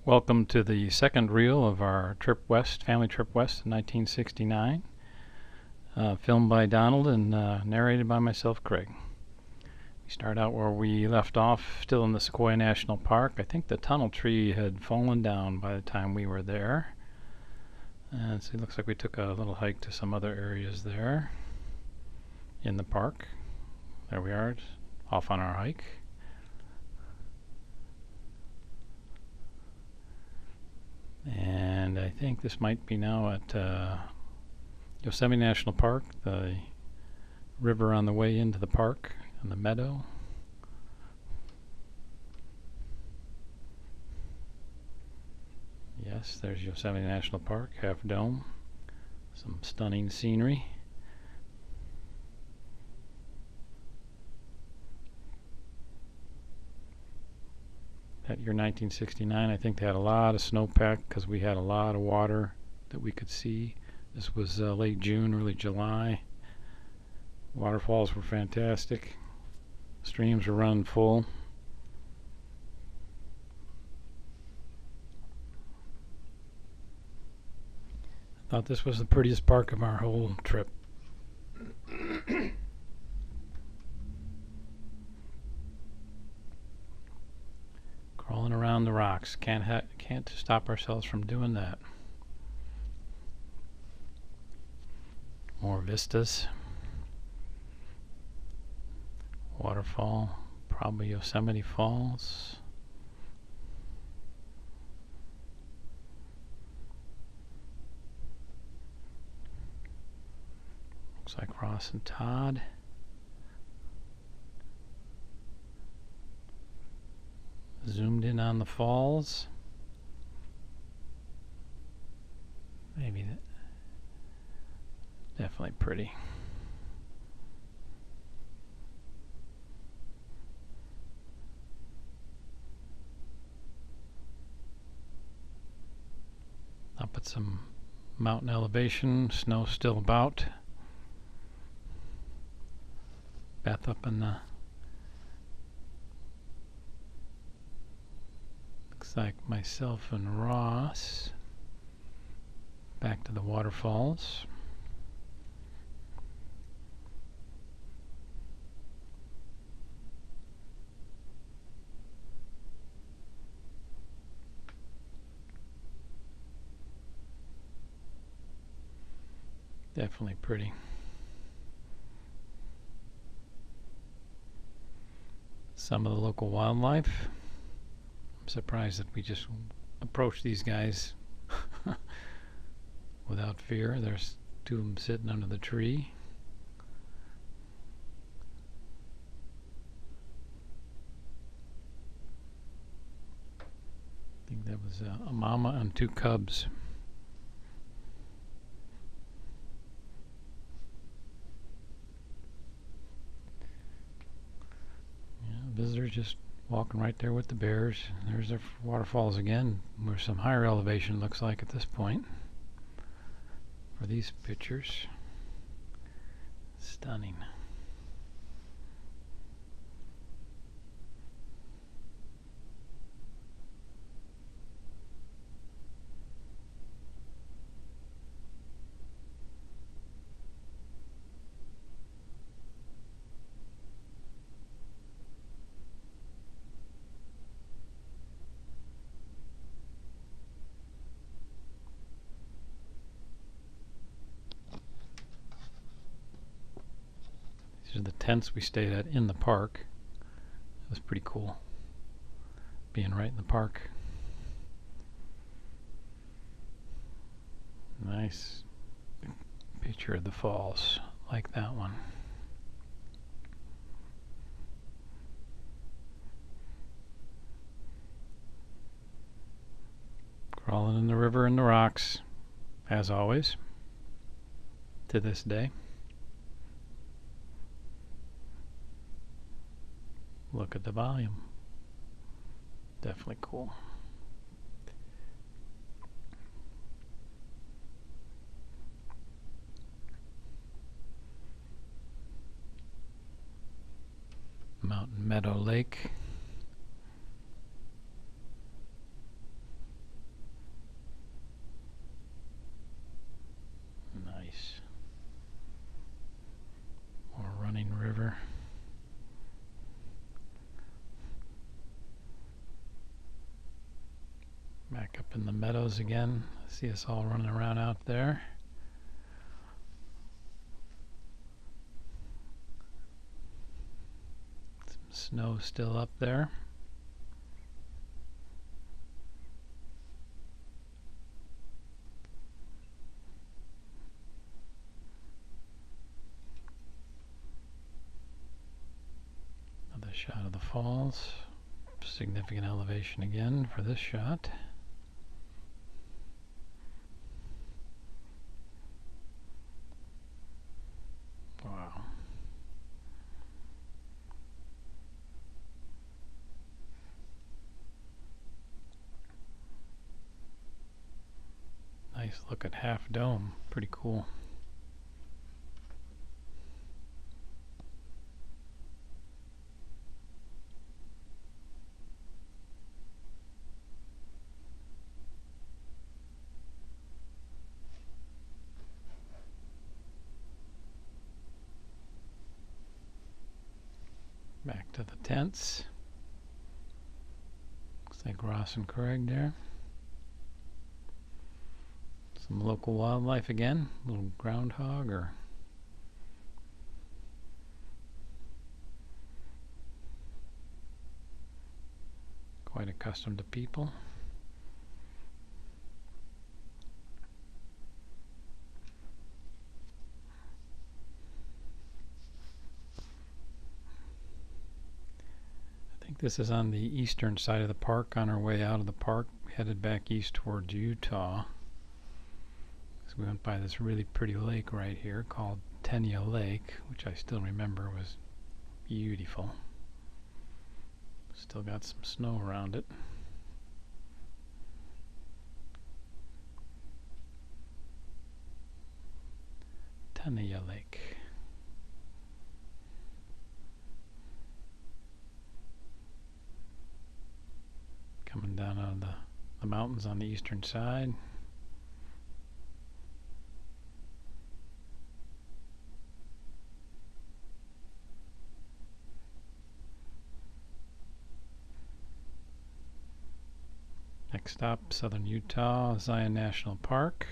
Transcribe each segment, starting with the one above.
Welcome to the second reel of our trip west, family trip west in 1969, filmed by Donald and narrated by myself, Craig. We start out where we left off, still in the Sequoia National Park. I think the tunnel tree had fallen down by the time we were there. And so it looks like we took a little hike to some other areas there in the park. There we are, off on our hike. And I think this might be now at Yosemite National Park, the river on the way into the park and the meadow. Yes, there's Yosemite National Park, Half Dome. Some stunning scenery. That year 1969, I think they had a lot of snowpack because we had a lot of water that we could see. This was late June, early July. Waterfalls were fantastic. Streams were running full. I thought this was the prettiest park of our whole trip. Crawling around the rocks. Can't stop ourselves from doing that. More vistas. Waterfall. Probably Yosemite Falls. Looks like Ross and Todd. Zoomed in on the falls. Maybe that. Definitely pretty. Up at some mountain elevation, snow still about. Beth up in the. Looks like myself and Ross. Back to the waterfalls. Definitely pretty. Some of the local wildlife. I'm surprised that we just approached these guys without fear. There's two of them sitting under the tree. I think that was a mama and two cubs. Visitors just walking right there with the bears. There's their waterfalls again, where some higher elevation looks like at this point for these pictures. Stunning. These are the tents we stayed at in the park. It was pretty cool being right in the park. Nice picture of the falls, like that one. Crawling in the river and the rocks, as always, to this day. Look at the volume. Definitely cool. Mountain Meadow Lake. Back up in the meadows again. See us all running around out there. Some snow still up there. Another shot of the falls. Significant elevation again for this shot. Wow. Nice look at Half Dome. Pretty cool. Back to the tents. Looks like Ross and Craig there. Some local wildlife again. Little groundhog or quite accustomed to people. This is on the eastern side of the park. On our way out of the park, headed back east towards Utah. So we went by this really pretty lake right here called Tenia Lake, which I still remember was beautiful. Still got some snow around it. Tenia Lake. Coming down out of the mountains on the eastern side. Next stop, southern Utah, Zion National Park.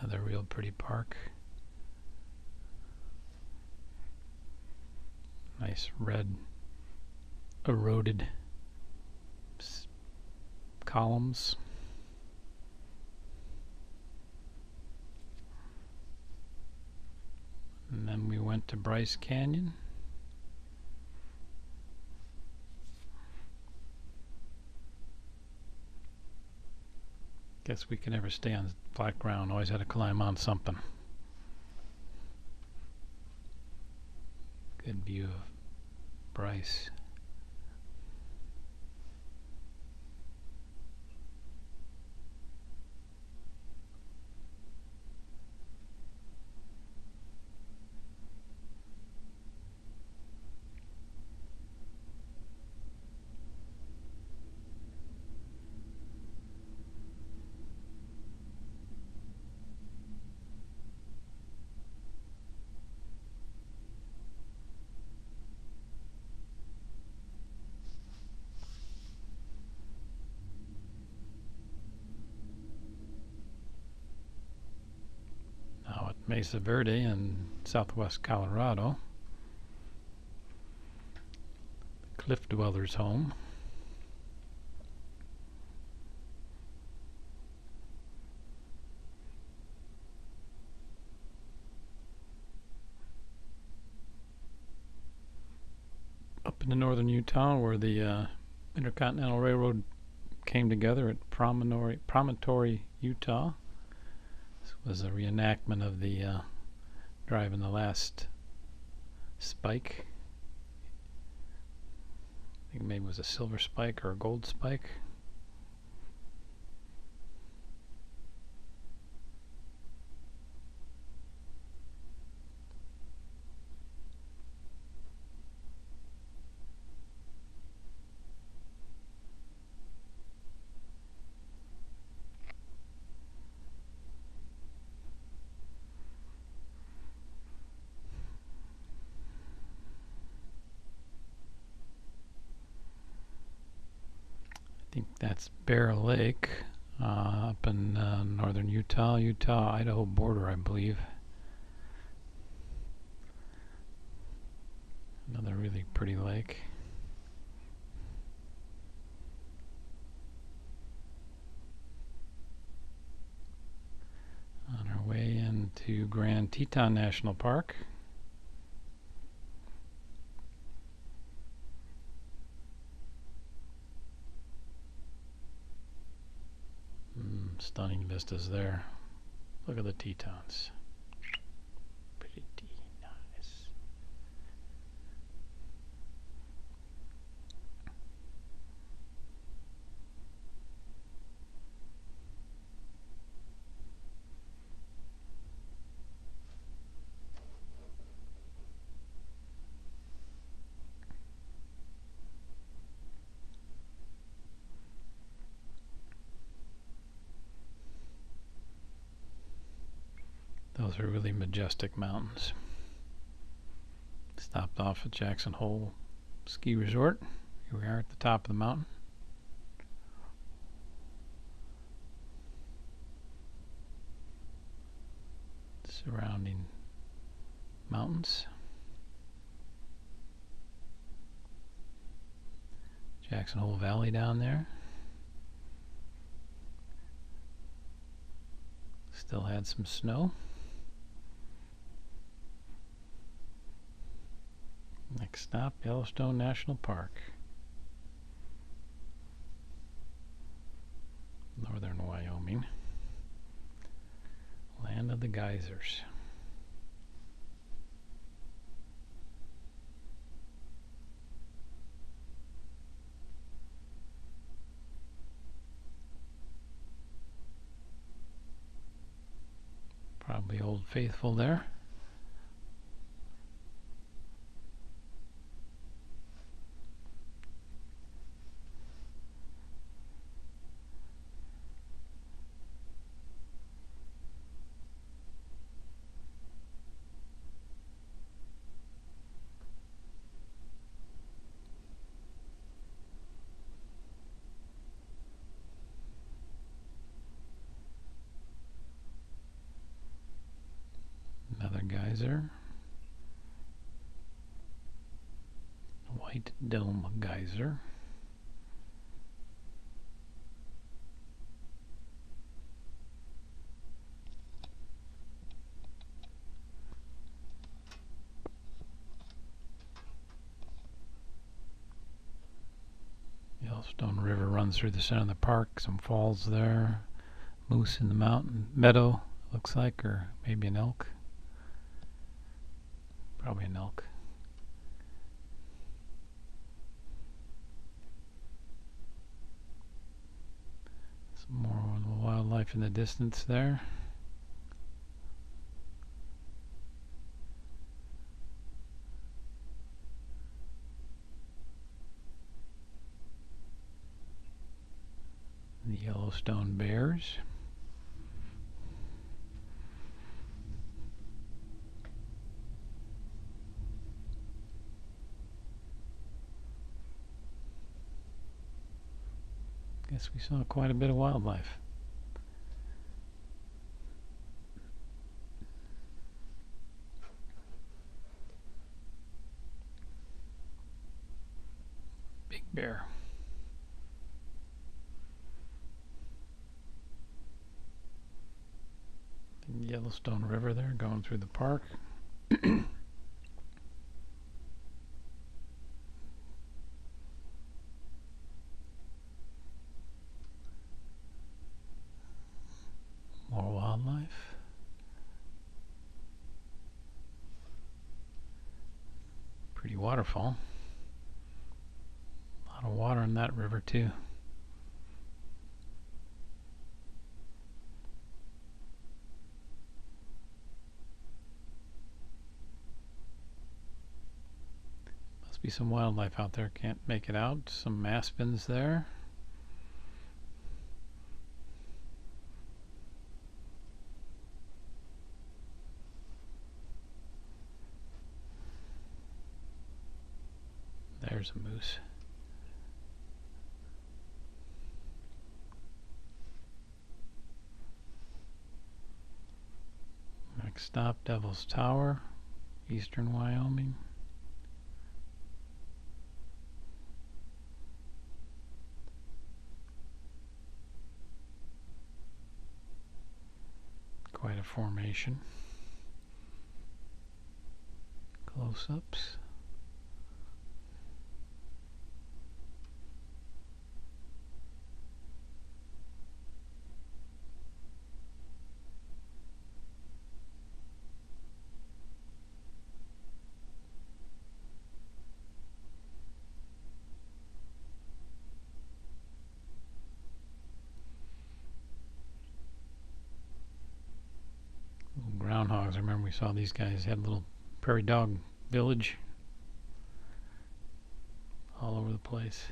Another real pretty park. Nice red eroded columns. And then we went to Bryce Canyon. Guess we could never stay on flat ground, always had to climb on something. Good view of Bryce. Mesa Verde in southwest Colorado. Cliff Dweller's home. Up in northern Utah where the Intercontinental Railroad came together at Promontory, Utah. This was a reenactment of the driving the last spike. I think maybe it was a silver spike or a gold spike. think that's Bear Lake, up in northern Utah-Idaho border, I believe. Another really pretty lake. On our way into Grand Teton National Park. Stunning vistas there. Look at the Tetons. Pretty nice. Those are really majestic mountains. Stopped off at Jackson Hole Ski Resort. Here we are at the top of the mountain. Surrounding mountains. Jackson Hole Valley down there. Still had some snow. Next stop, Yellowstone National Park. Northern Wyoming. Land of the geysers. Probably Old Faithful there. Another geyser. White Dome Geyser. Yellowstone River runs through the center of the park. Some falls there. Moose in the mountain meadow, looks like, or maybe an elk. Probably an elk. Some more wildlife in the distance there. The Yellowstone bears. Guess we saw quite a bit of wildlife. Big bear. The Yellowstone River there going through the park. More wildlife. Pretty waterfall. A lot of water in that river too. Must be some wildlife out there. Can't make it out. Some aspens there. There's a moose. Next stop, Devil's Tower, eastern Wyoming. Quite a formation. Close-ups. Groundhogs. I remember we saw these guys had a little prairie dog village all over the place.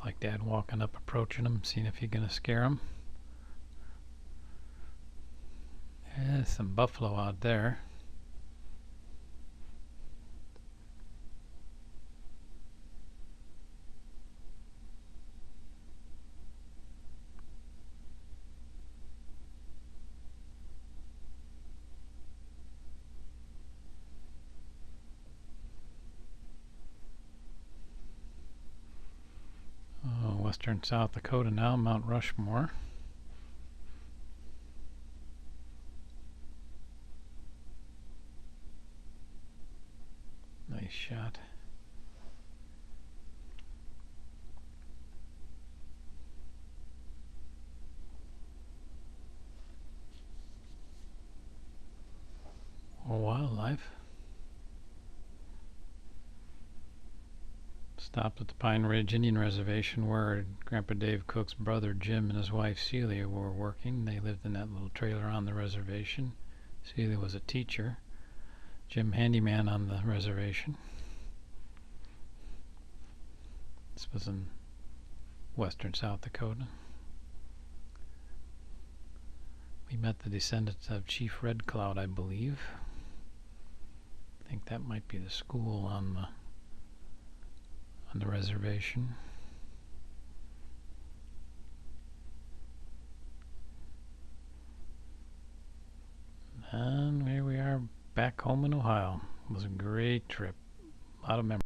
Like Dad walking up, approaching him, seeing if he's gonna scare him. There's some buffalo out there. Western South Dakota now, Mount Rushmore. Nice shot. More wildlife. Stopped at the Pine Ridge Indian Reservation where Grandpa Dave Cook's brother Jim and his wife Celia were working. They lived in that little trailer on the reservation. Celia was a teacher. Jim handyman on the reservation. This was in western South Dakota. We met the descendants of Chief Red Cloud, I believe. I think that might be the school on the reservation. And here we are back home in Ohio. It was a great trip. A lot of memories.